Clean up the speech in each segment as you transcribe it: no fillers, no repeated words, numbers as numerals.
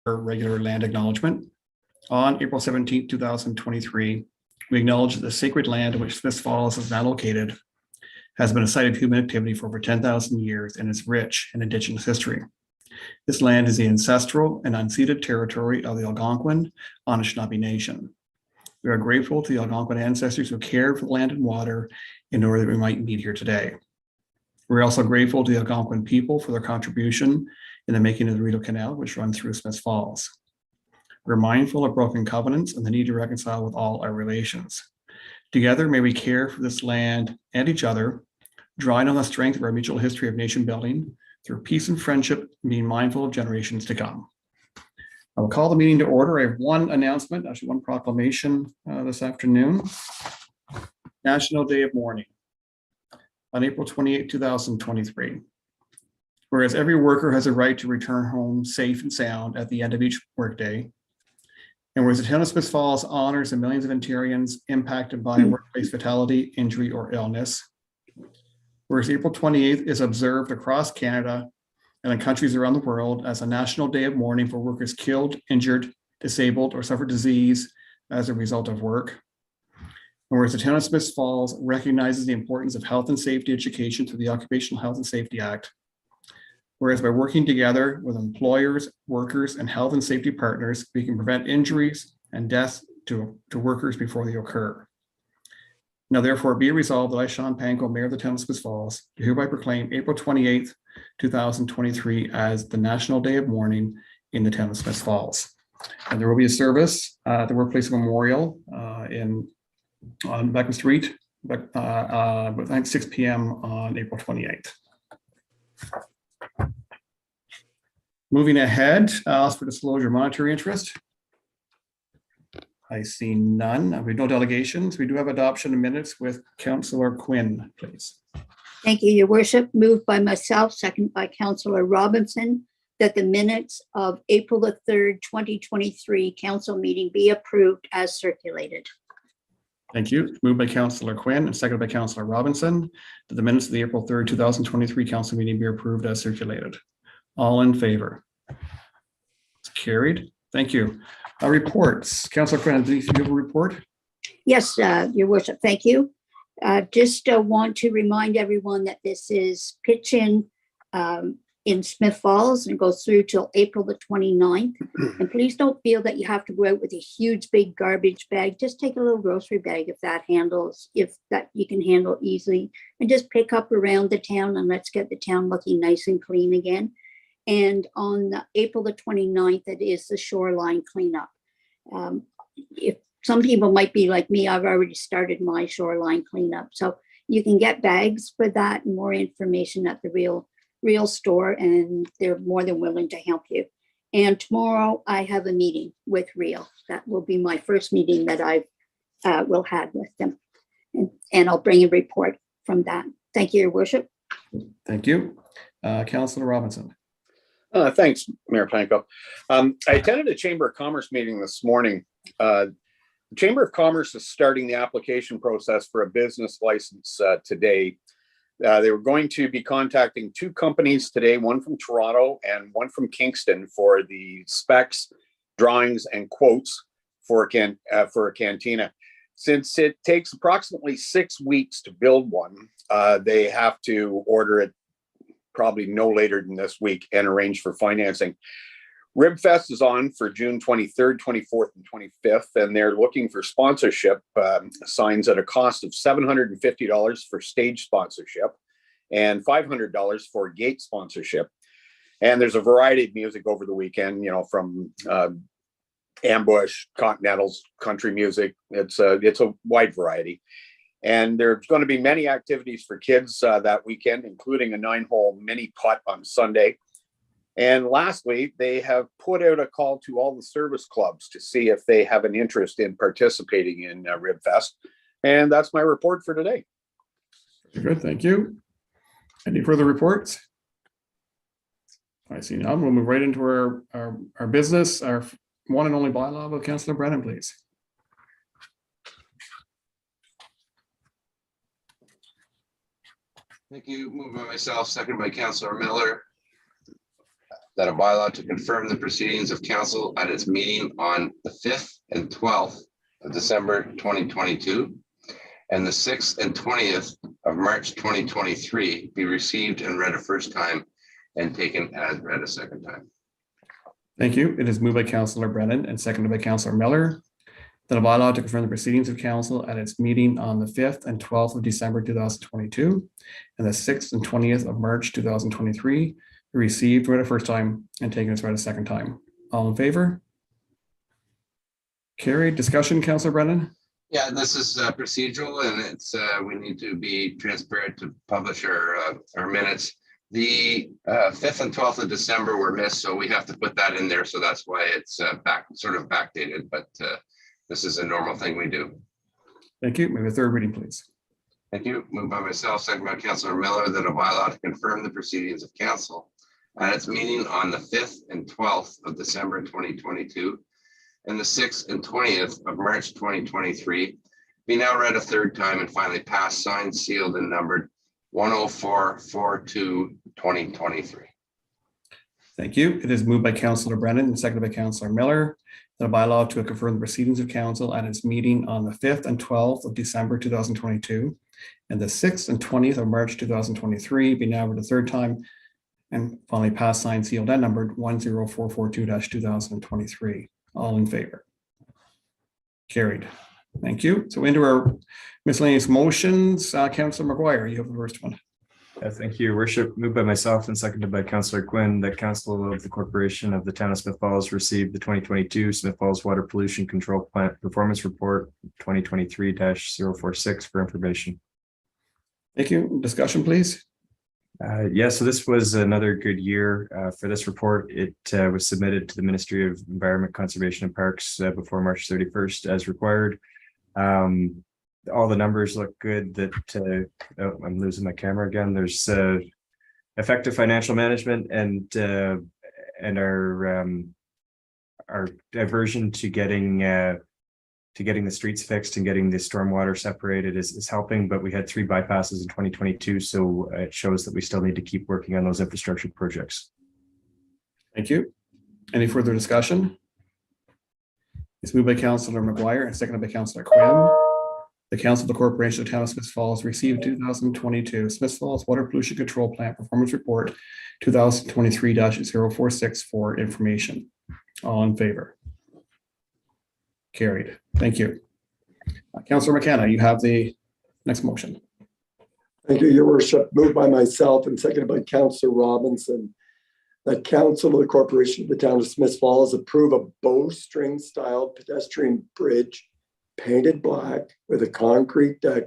regular land acknowledgement. On April 17, 2023, we acknowledge that the sacred land in which Smiths Falls is now located has been a site of human activity for over 10,000 years and is rich in Indigenous history. This land is the ancestral and unceded territory of the Algonquin Anishinaabe Nation. We are grateful to the Algonquin ancestors who cared for the land and water in order that we might meet here today. We're also grateful to the Algonquin people for their contribution in the making of the Rideau Canal, which runs through Smiths Falls. We're mindful of broken covenants and the need to reconcile with all our relations. Together, may we care for this land and each other, drawing on the strength of our mutual history of nation building through peace and friendship, and being mindful of generations to come. I will call the meeting to order. I have one announcement, actually one proclamation this afternoon. National Day of Mourning on April 28, 2023. Whereas every worker has a right to return home safe and sound at the end of each workday, and whereas the town of Smiths Falls honors the millions of Ontarians impacted by workplace fatality, injury, or illness, whereas April 28th is observed across Canada and in countries around the world as a national day of mourning for workers killed, injured, disabled, or suffered disease as a result of work. And whereas the town of Smiths Falls recognizes the importance of health and safety education through the Occupational Health and Safety Act. Whereas by working together with employers, workers, and health and safety partners, we can prevent injuries and deaths to workers before they occur. Now, therefore, be it resolved that I, Sean Panko, Mayor of the town of Smiths Falls, do hereby proclaim April 28th, 2023 as the National Day of Mourning in the town of Smiths Falls. And there will be a service at the Workplace Memorial on Beckman Street, I think 6 p.m. on April 28th. Moving ahead, ask for disclosure monetary interest. I see none. We have no delegations. We do have adoption of minutes with Councillor Quinn, please. Thank you, Your Worship. Moved by myself, second by Councillor Robinson, that the minutes of April the 3rd, 2023 council meeting be approved as circulated. Thank you. Moved by Councillor Quinn and seconded by Councillor Robinson that the minutes of the April 3rd, 2023 council meeting be approved as circulated. All in favor? It's carried. Thank you. Reports. Councillor Quinn, do you have a report? Yes, Your Worship, thank you. Just want to remind everyone that this is pitch-in in Smith Falls and goes through till April the 29th. And please don't feel that you have to go out with a huge big garbage bag. Just take a little grocery bag if that you can handle easily, and just pick up around the town, and let's get the town looking nice and clean again. And on April the 29th, it is the shoreline cleanup. If some people might be like me, I've already started my shoreline cleanup. So you can get bags for that and more information at the Real store, and they're more than willing to help you. And tomorrow I have a meeting with Real. That will be my first meeting that I will have with them. And I'll bring a report from that. Thank you, Your Worship. Thank you. Councillor Robinson. Thanks, Mayor Panko. I attended a Chamber of Commerce meeting this morning. The Chamber of Commerce is starting the application process for a business license today. They were going to be contacting two companies today, one from Toronto and one from Kingston, for the specs, drawings, and quotes for a cantina. Since it takes approximately 6 weeks to build one, they have to order it probably no later than this week and arrange for financing. RibFest is on for June 23rd, 24th, and 25th, and they're looking for sponsorship signs at a cost of $750 for stage sponsorship and $500 for gate sponsorship. And there's a variety of music over the weekend, you know, from ambush, continentals, country music. It's a wide variety. And there's going to be many activities for kids that weekend, including a 9-hole mini putt on Sunday. And lastly, they have put out a call to all the service clubs to see if they have an interest in participating in RibFest. And that's my report for today. Good, thank you. Any further reports? I see none. We'll move right into our business, our one and only bylaw with Councillor Brennan, please. Thank you. Moved by myself, seconded by Councillor Miller. that a bylaw to confirm the proceedings of council at its meeting on the 5th and 12th of December 2022 and the 6th and 20th of March 2023 be received and read a first time and taken as read a second time. Thank you. It is moved by Councillor Brennan and seconded by Councillor Miller that a bylaw to confirm the proceedings of council at its meeting on the 5th and 12th of December 2022 and the 6th and 20th of March 2023 be received, read a first time, and taken as read a second time. All in favor? Carried. Discussion, Councillor Brennan? Yeah, this is procedural, and it's we need to be transparent to publish our minutes. The 5th and 12th of December were missed, so we have to put that in there. So that's why it's backdated, but this is a normal thing we do. Thank you. May we have a third reading, please? Thank you. Moved by myself, second by Councillor Miller, that a bylaw to confirm the proceedings of council at its meeting on the 5th and 12th of December 2022 and the 6th and 20th of March 2023 be now read a third time and finally passed, signed, sealed, and numbered 10442-2023. Thank you. It is moved by Councillor Brennan and seconded by Councillor Miller that a bylaw to confirm the proceedings of council at its meeting on the 5th and 12th of December 2022 and the 6th and 20th of March 2023 be now read a third time and finally passed, signed, sealed, and numbered 10442-2023. All in favor? Carried. Thank you. So into our miscellaneous motions, Councillor McGuire, you have the first one. Thank you, Your Worship. Moved by myself and seconded by Councillor Quinn that Council of the Corporation of the Town of Smith Falls received the 2022 Smith Falls Water Pollution Control Plant Performance Report 2023-046 for information. Thank you. Discussion, please. Yeah, so this was another good year for this report. It was submitted to the Ministry of Environment, Conservation and Parks before March 31st as required. All the numbers look good. That oh, I'm losing my camera again. There's effective financial management and our diversion to getting the streets fixed and getting the stormwater separated is helping. But we had 3 bypasses in 2022, so it shows that we still need to keep working on those infrastructure projects. Thank you. Any further discussion? It's moved by Councillor McGuire and seconded by Councillor Quinn. The Council of the Corporation of the Town of Smith Falls received 2022 Smith Falls Water Pollution Control Plant Performance Report 2023-046 for information. All in favor? Carried. Thank you. Councillor McKenna, you have the next motion. Thank you, Your Worship. Moved by myself and seconded by Councillor Robinson that Council of the Corporation of the Town of Smith Falls approve a bowstring style pedestrian bridge painted black with a concrete deck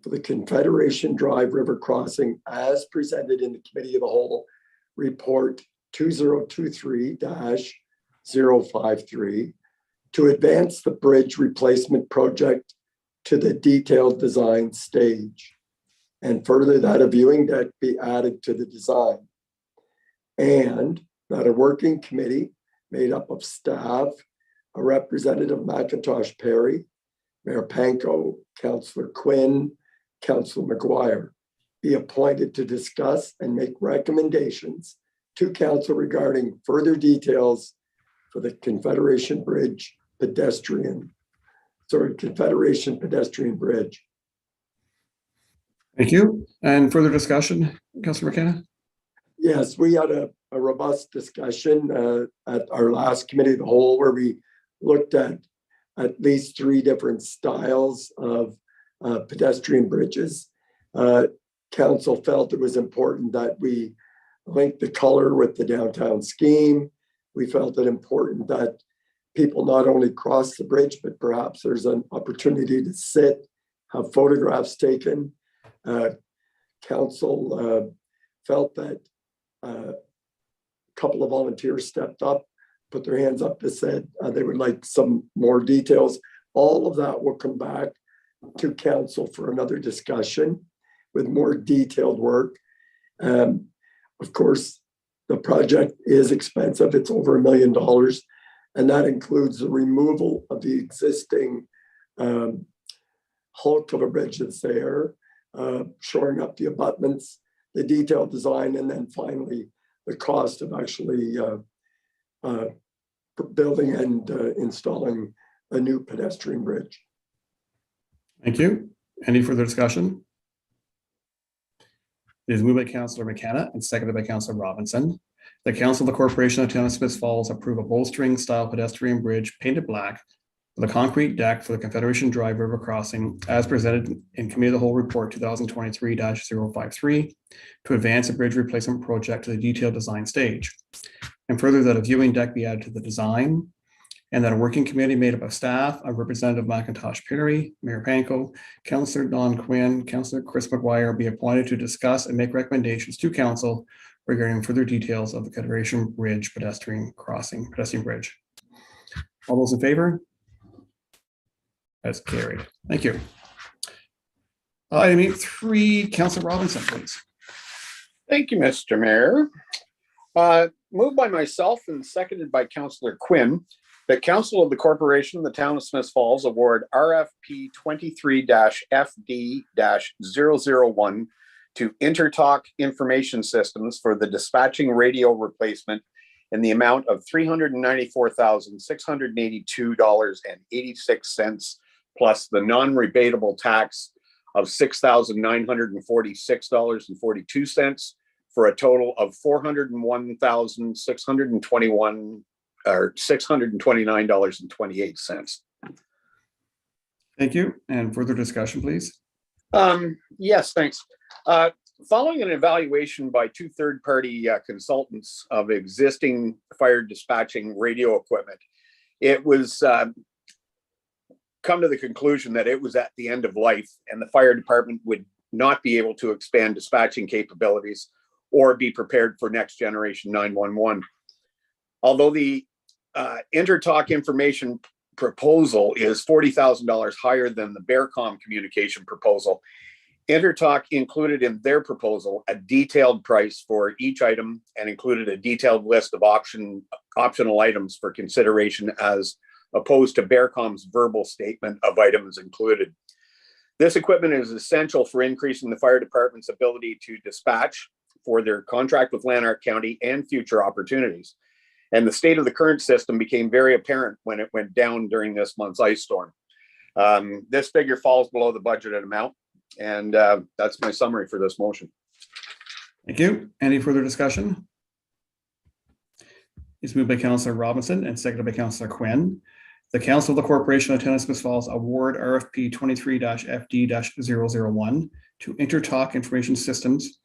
for the Confederation Drive River crossing as presented in the Committee of the Whole Report 2023-053 to advance the bridge replacement project to the detailed design stage, and further that a viewing deck be added to the design, and that a working committee made up of staff, a representative McIntosh Perry, Mayor Panko, Councillor Quinn, Councillor McGuire be appointed to discuss and make recommendations to council regarding further details for the Confederation pedestrian bridge. Thank you. And further discussion, Councillor McKenna? Yes, we had a robust discussion at our last Committee of the Whole where we looked at least 3 different styles of pedestrian bridges. Council felt it was important that we link the color with the downtown scheme. We felt it important that people not only cross the bridge, but perhaps there's an opportunity to sit, have photographs taken. Council felt that a couple of volunteers stepped up, put their hands up, and said they would like some more details. All of that will come back to council for another discussion with more detailed work. Of course, the project is expensive. It's over $1 million. And that includes the removal of the existing hulk of a bridge that's there, shoring up the abutments, the detailed design, and then finally the cost of actually building and installing a new pedestrian bridge. Thank you. Any further discussion? It is moved by Councillor McKenna and seconded by Councillor Robinson. The Council of the Corporation of Town of Smith Falls approve a bowstring style pedestrian bridge painted black with a concrete deck for the Confederation Drive River crossing as presented in Committee of the Whole Report 2023-053 to advance a bridge replacement project to the detailed design stage. And further, that a viewing deck be added to the design, and that a working committee made up of staff of Representative McIntosh Perry, Mayor Panko, Councillor Don Quinn, Councillor Chris McGuire be appointed to discuss and make recommendations to council regarding further details of the Confederation Bridge pedestrian bridge. All those in favor? That's carried. Thank you. Item 8.3, Councillor Robinson, please. Thank you, Mr. Mayor. Moved by myself and seconded by Councillor Quinn, that Council of the Corporation of the Town of Smith Falls award RFP 23-FD-001 to Intertalk Information Systems for the dispatching radio replacement in the amount of $394,682.86 plus the non-rebatable tax of $6,946.42 for a total of $629.28. Thank you. And further discussion, please. Yes, thanks. Following an evaluation by two third-party consultants of existing fire dispatching radio equipment, it was come to the conclusion that it was at the end of life and the fire department would not be able to expand dispatching capabilities or be prepared for next generation 911. Although the Intertalk information proposal is $40,000 higher than the Bearcom communication proposal, Intertalk included in their proposal a detailed price for each item and included a detailed list of optional items for consideration as opposed to Bearcom's verbal statement of items included. This equipment is essential for increasing the fire department's ability to dispatch for their contract with Lanark County and future opportunities. And the state of the current system became very apparent when it went down during this month's ice storm. This figure falls below the budgeted amount, and that's my summary for this motion. Thank you. Any further discussion? It's moved by Councillor Robinson and seconded by Councillor Quinn. The Council of the Corporation of Town of Smith Falls award RFP 23-FD-001 to Intertalk Information Systems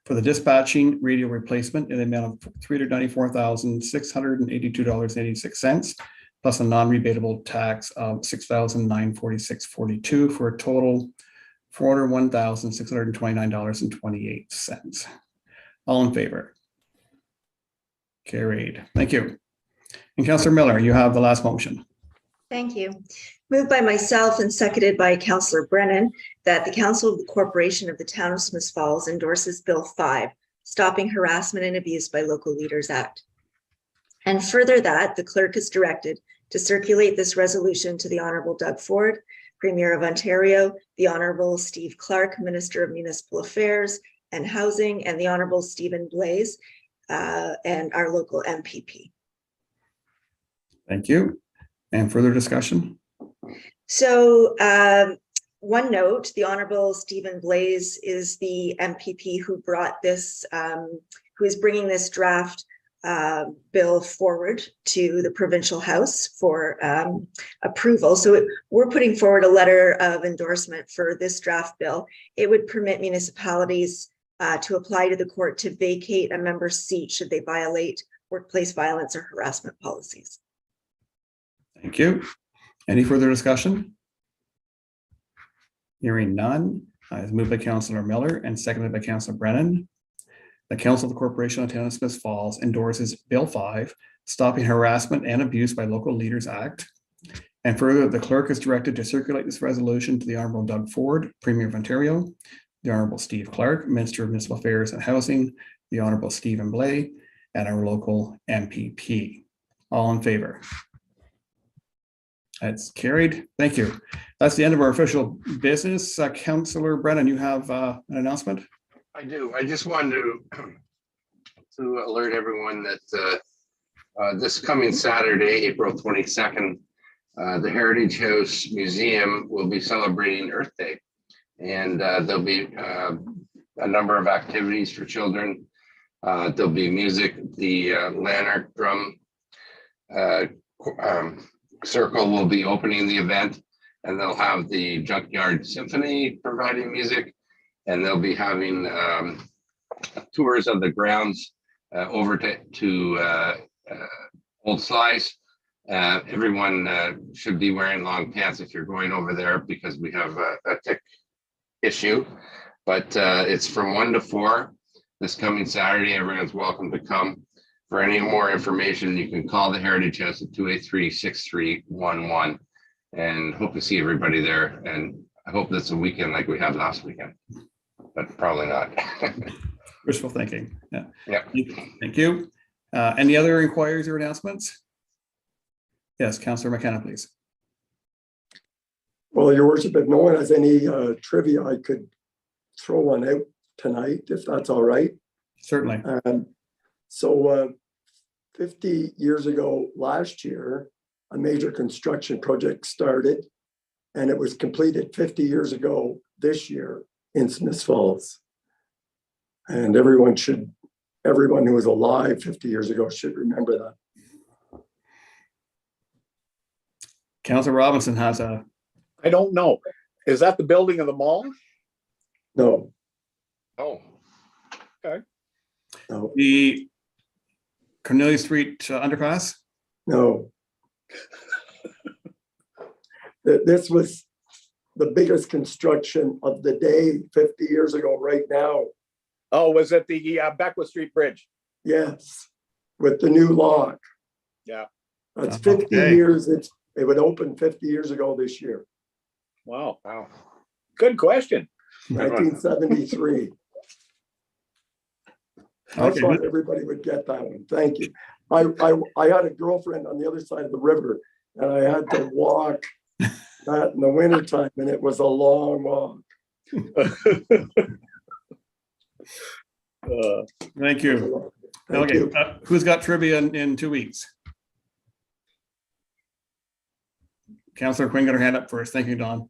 for the dispatching radio replacement in the amount of $394,682.86 plus a non-rebatable tax of $6,946.42 for a total $401,629.28. All in favor? Carried. Thank you. And Councillor Miller, you have the last motion. Thank you. Moved by myself and seconded by Councillor Brennan that the Council of the Corporation of the Town of Smith Falls endorses Bill 5, Stopping Harassment and Abuse by Local Leaders Act. And further that the clerk is directed to circulate this resolution to the Honourable Doug Ford, Premier of Ontario, the Honourable Steve Clark, Minister of Municipal Affairs and Housing, and the Honourable Stephen Blaise, and our local MPP. Thank you. And further discussion? So one note, the Honourable Stephen Blaise is the MPP who brought this, who is bringing this draft bill forward to the Provincial House for approval. So we're putting forward a letter of endorsement for this draft bill. It would permit municipalities to apply to the court to vacate a member's seat should they violate workplace violence or harassment policies. Thank you. Any further discussion? Hearing none, it's moved by Councillor Miller and seconded by Councillor Brennan. The Council of the Corporation of Town of Smith Falls endorses Bill 5, Stopping Harassment and Abuse by Local Leaders Act. And further, the clerk is directed to circulate this resolution to the Honourable Doug Ford, Premier of Ontario, the Honourable Steve Clark, Minister of Municipal Affairs and Housing, the Honourable Stephen Blaise, and our local MPP. All in favor? That's carried. Thank you. That's the end of our official business. Councillor Brennan, you have an announcement? I do. I just wanted to to alert everyone that this coming Saturday, April 22nd, the Heritage House Museum will be celebrating Earth Day. And there'll be a number of activities for children. There'll be music, the Lanark Drum Circle will be opening the event, and they'll have the Junkyard Symphony providing music, and they'll be having tours of the grounds over to Old Slice. Everyone should be wearing long pants if you're going over there, because we have a tick issue. But it's from 1 to 4 this coming Saturday. Everyone's welcome to come. For any more information, you can call the Heritage House at 283-6311, and hope to see everybody there. And I hope that's a weekend like we had last weekend, but probably not. Wishful thinking. Yeah. Yeah. Thank you. Any other inquiries or announcements? Yes, Councillor McKenna, please. Well, your worship, if no one has any trivia, I could throw one out tonight, if that's all right. Certainly. So 50 years ago last year, a major construction project started, and it was completed 50 years ago this year in Smiths Falls. And everyone who was alive 50 years ago should remember that. Councillor Robinson has a, I don't know. Is that the building of the mall? No, Oh, no, the Cornelia Street underpass. no. This was the biggest construction of the day 50 years ago right now. oh, was it the Beckwith Street Bridge? Yes, with the new lock. Yeah. That's 50 Okay. years. It would open 50 years ago this year, Wow. Wow. Good question. 1973. I Okay. thought everybody would get that one. Thank you. I had a girlfriend on the other side of the river, and I had to walk that in the wintertime, and it was a long walk. Thank you. Thank Okay, you. who's got trivia in 2 weeks? Councillor Quinn got her hand up first. Thank you, Don.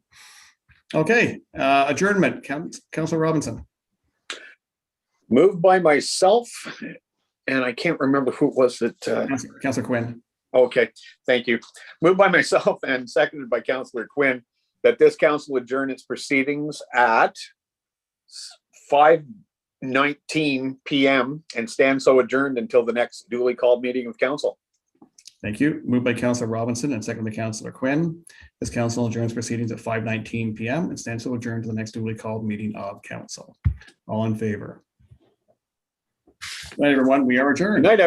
Okay, adjournment. Councillor Robinson. Moved by myself, and I can't remember who it was that. Councillor Quinn. Okay, thank you. Moved by myself and seconded by Councillor Quinn that this council adjourn its proceedings at 5:19 p.m. and stand so adjourned until the next duly called meeting of council. Thank you. Moved by Councillor Robinson and seconded by Councillor Quinn. This council adjourns proceedings at 5:19 p.m. and stands so adjourned to the next duly called meeting of council. All in favor? Good night, everyone. We are adjourned. Good night, everyone.